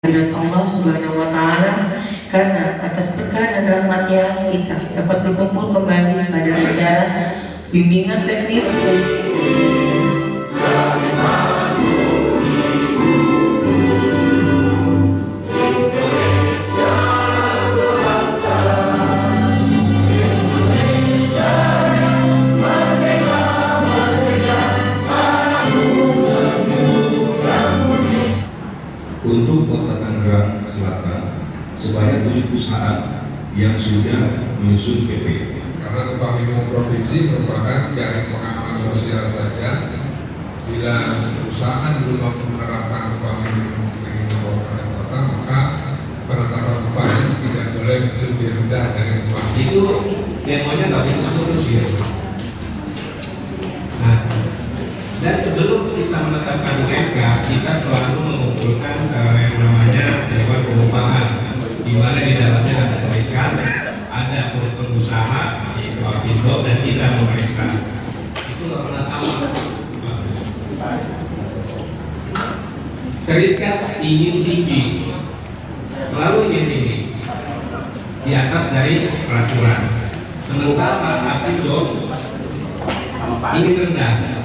Hadirat Allah Subhanahu wa Ta'ala, karena atas berkah dan rahmatnya kita dapat berkumpul kembali pada acara bimbingan teknis untuk Kota Tangerang Selatan sebanyak 7 perusahaan yang sudah menyusun PP. Karena upah minimum provinsi merupakan jaring pengaman sosial saja. Bila perusahaan belum mampu menerapkan upah minimum kabupaten kota, maka penetapan upahnya tidak boleh lebih rendah dari upah. Itu demonya nggak bisa terus ya. Nah, dan sebelum kita menetapkan UMK, kita selalu mengumpulkan yang namanya Dewan Pengupahan, di mana di dalamnya ada serikat, ada pengusaha, yaitu Apindo, dan kita pemerintah. Itu nggak pernah sama. Serikat ingin tinggi, selalu ingin tinggi, di atas dari peraturan. Sementara Apindo ingin rendah.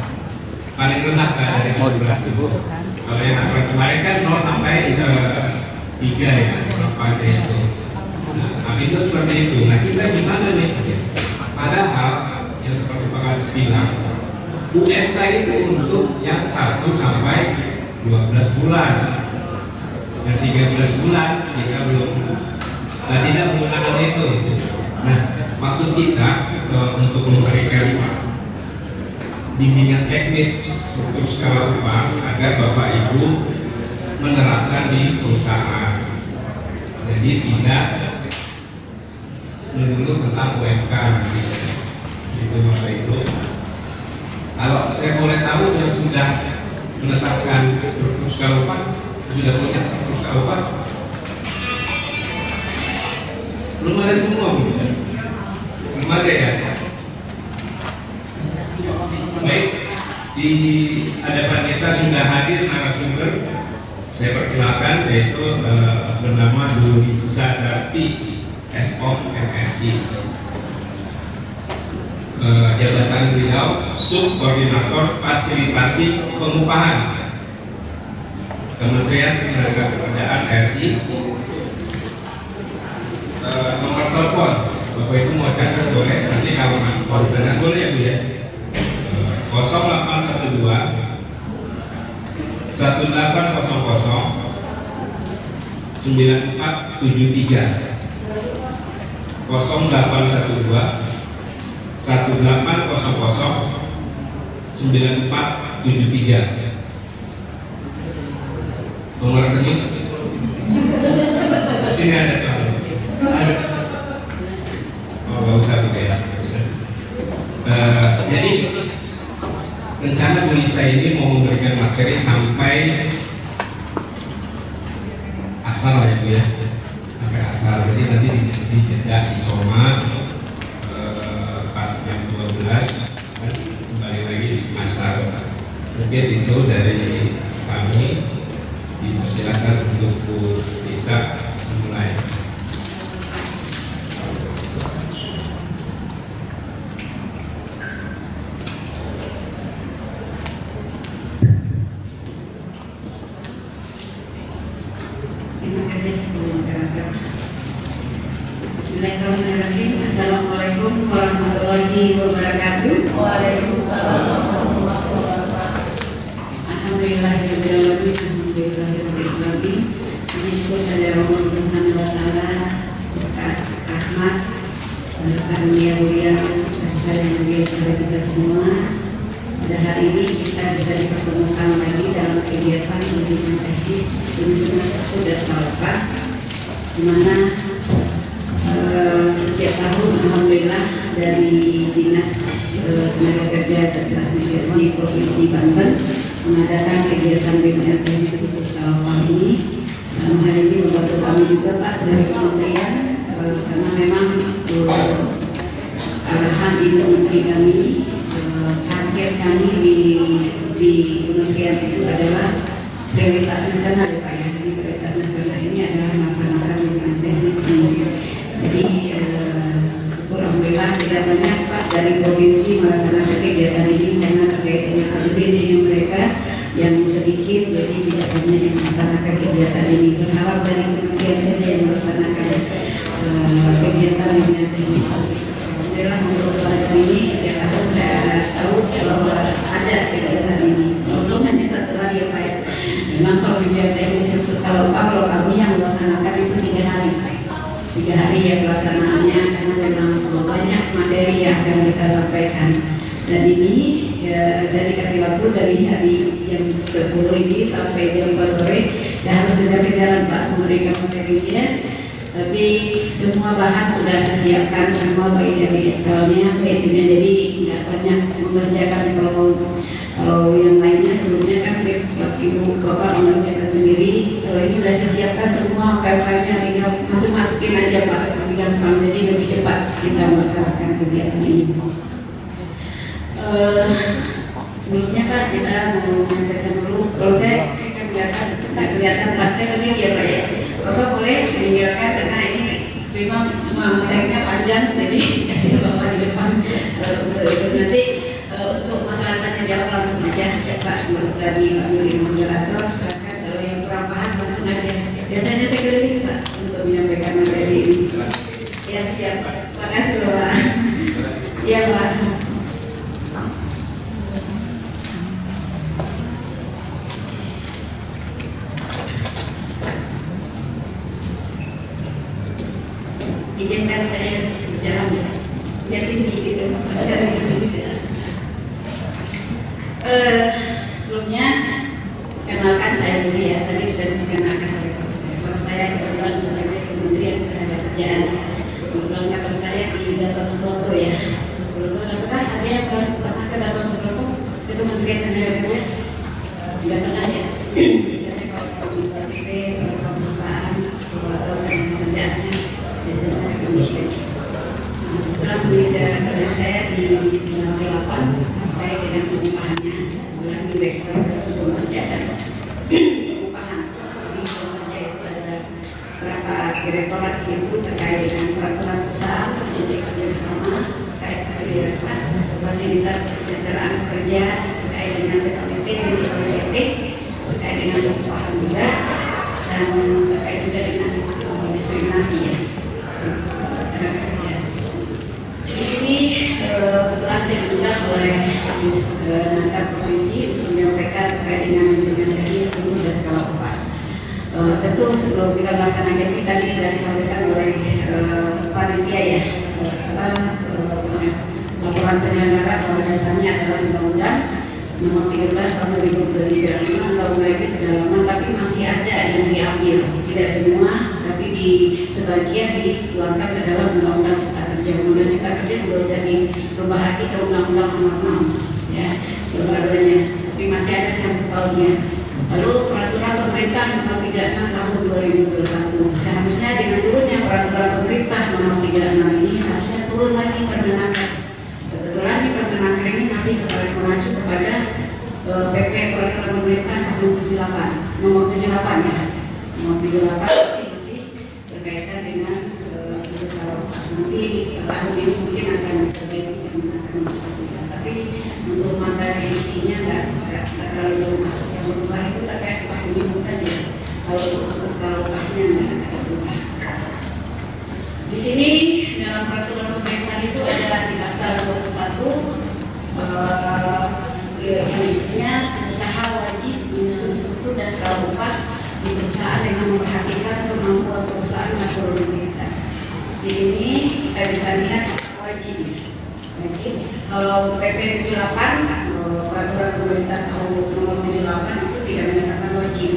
Paling rendah dari mau dikasih Bu. Kalau yang kemarin kan 0 sampai 3 ya, apa itu. Nah, tapi itu seperti itu. Nah, kita gimana nih? Padahal yang seperti Pak Kadis bilang, UMK itu untuk yang 1 sampai 12 bulan. Dan 13 bulan kita belum tidak menggunakan itu. Nah, maksud kita untuk memberikan bimbingan teknis untuk skala upah agar Bapak Ibu menerapkan di perusahaan. Jadi tidak menurut tentang UMK itu Bapak Ibu. Kalau saya boleh tahu yang sudah menetapkan struktur skala upah, sudah punya struktur skala upah, belum ada semua bisa. Belum ada ya. Baik, di hadapan kita sudah hadir narasumber. Saya perkenalkan, yaitu bernama Dwi Sadati S.O. MSI. Jabatan beliau Subkoordinator Fasilitasi Pengupahan Kementerian Ketenagakerjaan RI. Nomor telepon Bapak Ibu mau catat boleh, nanti kalau orderan boleh ya Bu ya. 0812 1800 9473 0812 1800 9473 nomor rekening di sini ada soalnya. Oh nggak usah gitu ya. Jadi rencana Bu Lisa ini mau memberikan materi sampai asal ya Bu ya, sampai asal. Jadi nanti di jeda isoma pas jam 12 kembali lagi di asal. Mungkin itu dari kami. Silakan untuk Bu Lisa mulai. Bismillahirrahmanirrahim. Assalamualaikum warahmatullahi wabarakatuh. Waalaikumsalam warahmatullahi wabarakatuh. Alhamdulillahirrahmanirrahim. Alhamdulillahirrahmanirrahim. Puji syukur kepada Allah Subhanahu wa Ta'ala, berkat rahmat, karunia mulia, kasih sayang mulia kepada kita semua. Pada hari ini kita bisa dipertemukan lagi dalam kegiatan bimbingan teknis kunjungan petugas Palapa, di mana setiap tahun alhamdulillah dari Dinas Tenaga Kerja dan Transmigrasi Provinsi Banten mengadakan kegiatan bimbingan teknis untuk skala ini. Dalam hal ini membantu kami juga Pak dari kementerian, karena memang arahan Ibu Menteri kami, target kami di kementerian itu adalah prioritas nasional ya Pak ya, prioritas nasional saat ini. Berharap dari Kementerian Kerja yang melaksanakan kegiatan dengan teknis. Alhamdulillah untuk tahun ini setiap tahun saya tahu bahwa ada kegiatan ini. Belum hanya satu hari ya Pak. Memang kalau kegiatan teknis itu kalau kami yang melaksanakan itu 3 hari. 3 hari ya pelaksanaannya karena memang banyak materi yang akan kita sampaikan. Dan ini saya dikasih waktu dari hari jam 10 ini sampai jam 4 sore. Saya harus kejar-kejaran Pak memberikan materinya. Tapi semua bahan sudah saya siapkan, semua baik dari Excelnya, baiknya, jadi nggak banyak mengerjakan. Kalau yang lainnya sebelumnya kan Ibu Bapak mengerjakan sendiri. Kalau ini sudah saya siapkan semua file-filenya, tinggal masukin aja Pak, lebih gampang, jadi lebih cepat kita melaksanakan kegiatan ini. Sebelumnya Pak kita mau menyampaikan dulu. Kalau saya kelihatan Pak, saya lebih ya Pak ya. Bapak boleh meninggalkan karena ini memang materinya panjang, jadi kasih Bapak di depan nanti untuk masyarakatnya jawab langsung aja ya Pak, nggak usah dipanggil moderator. Silakan kalau yang kurang paham langsung aja. Biasanya saya keliling Pak untuk menyampaikan materi ini. Ya siap Pak. Terima kasih Bapak. Iya Pak. Izinkan saya berjalan ya, biar tinggi gitu, sebelumnya kenalkan saya dulu ya, tadi sudah dikenalkan oleh kalau saya kebetulan bekerja di Kementerian Ketenagakerjaan. Kebetulan kalau saya di Data Subroto ya, Subroto apakah ada yang pernah ke Data Subroto ke Kementerian Ketenagakerjaan? Tidak pernah ya. Biasanya kalau perusahaan atau kerjaan biasanya setelah tulis saya di bulan 8 terkait dengan pengupahannya, bulan direktur untuk kerja dan pengupahan. Di kerja itu ada berapa direktorat di situ terkait dengan peraturan perusahaan, jadi kerja bersama terkait fasilitas kesejahteraan kerja, terkait dengan PPT, terkait dengan pengupahan juga, dan terkait juga dengan diskriminasi ya. Di sini kebetulan saya diundang oleh Nangkap Provinsi untuk menyampaikan terkait dengan teknis tentu dan skala upah. Tentu sebelum kita melaksanakan ini tadi sudah disampaikan oleh panitia ya, laporan penyelenggara bahwa dasarnya adalah Undang-Undang Nomor 13 Tahun 2023. Memang undang-undang ini sudah lama, tapi masih ada yang diambil, tidak semua, tapi di sebagian dikeluarkan ke dalam Undang-Undang Cipta Kerja. Undang-Undang Cipta Kerja juga dirubah lagi ke Undang-Undang Nomor 6 ya, baru-barunya, tapi masih ada satu tahunnya. Lalu peraturan pemerintah Nomor 36 Tahun 2021. Seharusnya dengan turunnya peraturan pemerintah Nomor 36 ini harusnya turun lagi Permenaker. Kebetulan di Permenaker ini masih mengacu kepada PP Peraturan Pemerintah Tahun 78 Nomor 78 ya, Nomor 78 masih berkaitan dengan nanti tahun ini mungkin akan diperbaiki tapi untuk materi isinya nggak terlalu berubah. Yang berubah itu terkait upah minimum saja. Kalau untuk skala upahnya nggak berubah. Di sini dalam peraturan pemerintah itu ada di pasal 21 yang isinya usaha wajib menyusun struktur dan skala upah di perusahaan dengan memperhatikan kemampuan perusahaan dan produktivitas. Di sini kita bisa lihat wajib. Kalau PP 78 peraturan pemerintah tahun nomor 78 itu tidak menyatakan wajib.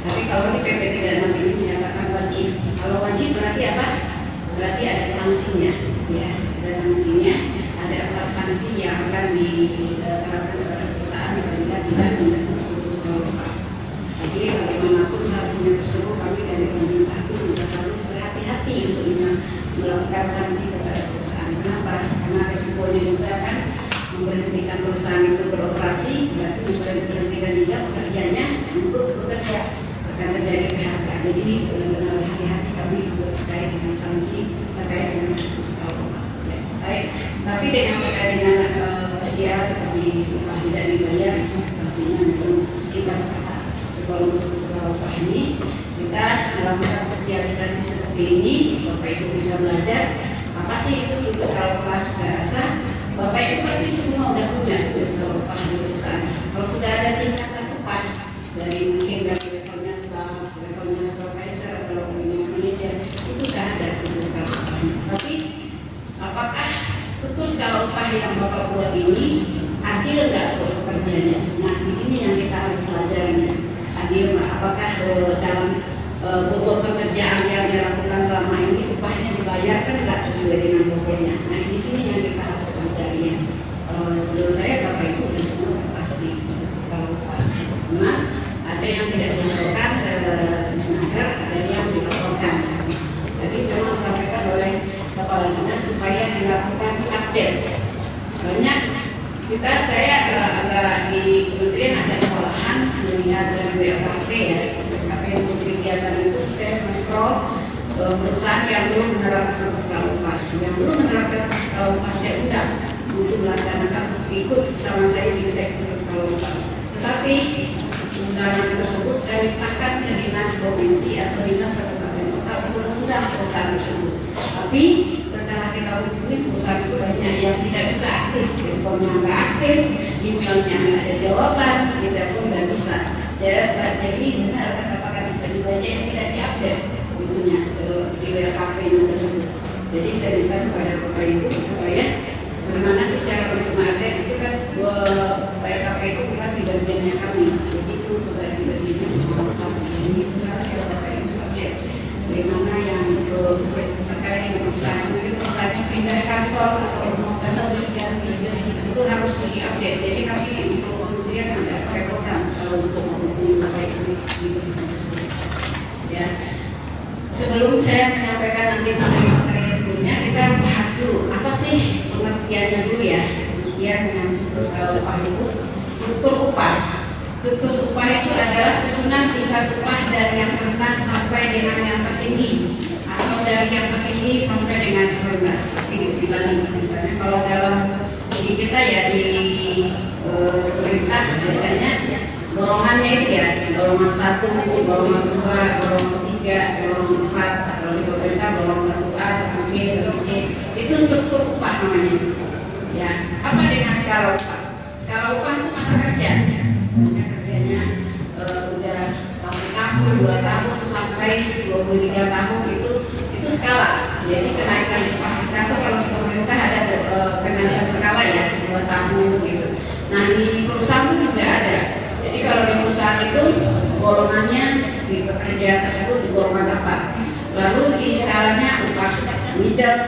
Tapi kalau di PP 36 ini menyatakan wajib. Kalau wajib berarti apa? Berarti ada sanksinya, ya. Ada sanksinya. Ada 4 sanksi yang akan diterapkan kepada perusahaan apabila tidak menyusun struktur skala upah. Jadi bagaimanapun sanksinya tersebut kami dari pemerintah pun juga harus berhati-hati untuk melakukan sanksi kepada perusahaan. Kenapa? Karena resikonya juga kan memberhentikan perusahaan itu beroperasi, berarti memberhentikan juga pekerjaannya untuk bekerja, akan terjadi PHK. Jadi benar-benar hati-hati kami terkait dengan sanksi terkait dengan struktur skala upah. Tapi dengan terkait dengan usia seperti upah tidak dibayar, sanksinya memang kita kalau untuk skala upah ini sosialisasi seperti ini, Bapak Ibu bisa belajar apa sih itu tugas skala upah. Saya rasa Bapak Ibu pasti semua udah punya tugas skala upah di perusahaan. Kalau sudah ada tingkatan upah dari mungkin dari levelnya staff, levelnya supervisor atau levelnya manajer, itu sudah ada tugas skala upah. Tapi apakah tugas skala upah yang Bapak buat ini adil nggak untuk pekerjanya? Nah, di sini yang kita harus pelajari. Adil nggak? Apakah dalam bobot pekerjaan yang dilakukan selama ini upahnya dibayarkan nggak sesuai dengan bobotnya? Nah, di sini yang kita harus pelajari. Menurut saya Bapak Ibu sudah semua pasti skala upah. Nah, ada yang tidak dilaporkan disengaja, ada yang dilaporkan. Jadi memang disampaikan oleh Kepala Dinas supaya dilakukan update. Banyak saya agak di kementerian ada kesalahan melihat dari BLKP ya, BLKP untuk kegiatan itu saya men-scroll perusahaan yang belum menerapkan skala upah, yang belum menerapkan skala upah saya undang untuk melaksanakan ikut sama saya di teks skala upah. Tetapi undangan tersebut saya limpahkan ke dinas provinsi atau dinas kabupaten kota untuk mengundang perusahaan tersebut. Tapi setelah kita hubungi perusahaan itu banyak yang tidak bisa aktif, teleponnya nggak aktif, emailnya nggak ada jawaban, kita pun nggak bisa. Jadi benar kata Pak Kadis tadi banyak yang tidak diupdate tentunya di WKP tersebut. Jadi saya minta kepada Bapak Ibu supaya bagaimana sih cara untuk mengupdate itu kan WKP itu bukan di bagiannya kami, jadi itu bukan di bagiannya bersama. Jadi itu harus kita Bapak Ibu update. Bagaimana yang terkait dengan perusahaan, mungkin perusahaannya pindah kantor atau diganti, itu harus diupdate. Jadi kami untuk kemudian agak kerepotan kalau untuk menghubungi Bapak Ibu di bagian tersebut. Ya, sebelum saya menyampaikan nanti materi-materi sebelumnya, kita bahas dulu apa sih pengertiannya dulu ya. Pengertian dengan siklus skala upah itu struktur upah. Siklus upah itu adalah susunan tingkat upah dari yang rendah sampai dengan yang tertinggi, atau dari yang tertinggi sampai dengan rendah. Dibanding misalnya kalau dalam di kita ya di pemerintah biasanya golongannya itu ya golongan 1, golongan 2, golongan 3, golongan 4. Kalau di pemerintah golongan 1A, 1B, 1C itu struktur upah namanya. Ya, apa dengan skala upah? Skala upah itu masa kerja. Misalnya kerjanya udah 1 tahun, 2 tahun sampai 23 tahun itu skala. Jadi kenaikan upah kita tuh kalau di pemerintah ada kenaikan berkala ya 2 tahun gitu. Nah di perusahaan itu juga ada. Jadi kalau di perusahaan itu golongannya si pekerja tersebut golongan apa? Lalu di skalanya upah middle,